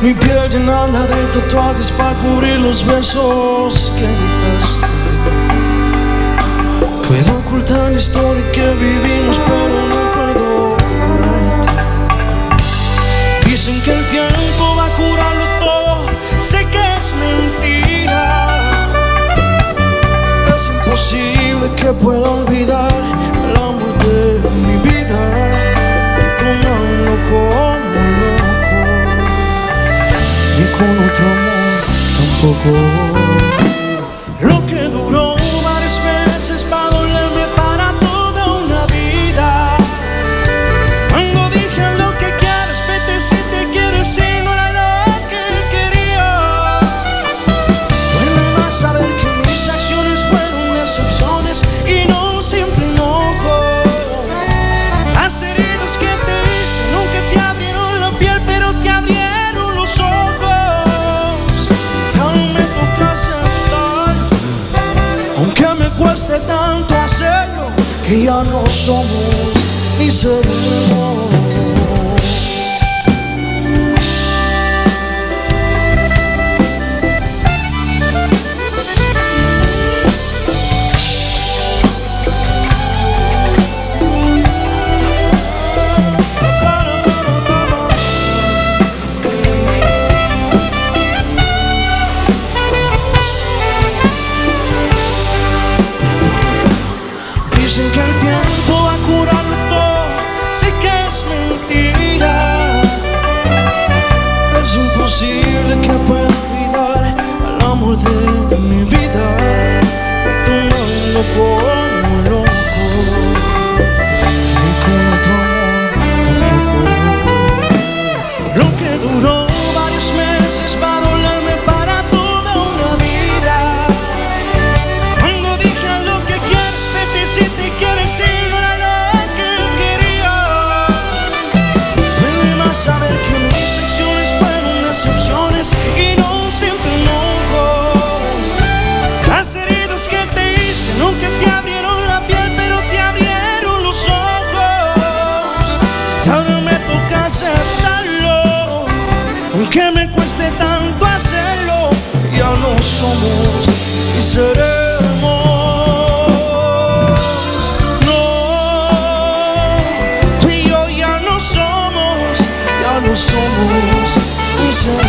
Mi piel llenarla de tatuajes para cubrir los besos que dejaste. Puedo ocultar la historia que vivimos, pero no puedo borrarte. Dicen que el tiempo va a curarlo todo, sé que es mentira. Es imposible que pueda olvidar el amor de mi vida, tomando como loco, y con otro amor tampoco. Lo que duró varios meses va a dolerme para toda una vida. Cuando dije lo que quieres, vete si te quieres, si no era lo que quería. Duele más saber que mis acciones fueron excepciones y no siempre enojo. Las heridas que te hice nunca te abrieron la piel, pero te abrieron los ojos. Ya no me toca aceptar, aunque me cueste tanto hacerlo, que ya no somos ni seremos. Dicen que el tiempo va a curarlo todo, sé que es mentira. Es imposible que pueda olvidar al amor de mi vida, tomando como loco, y con otro amor tampoco. Lo que duró varios meses va a dolerme para toda una vida. Cuando dije lo que quieres, vete si te quieres, si no era lo que quería. Duele más saber que mis acciones fueron excepciones y no siempre enojo. Las heridas que te hice nunca te abrieron la piel, pero te abrieron los ojos. Y ahora me toca aceptarlo, aunque me cueste tanto hacerlo. Ya no somos y seremos. No somos ni seremos.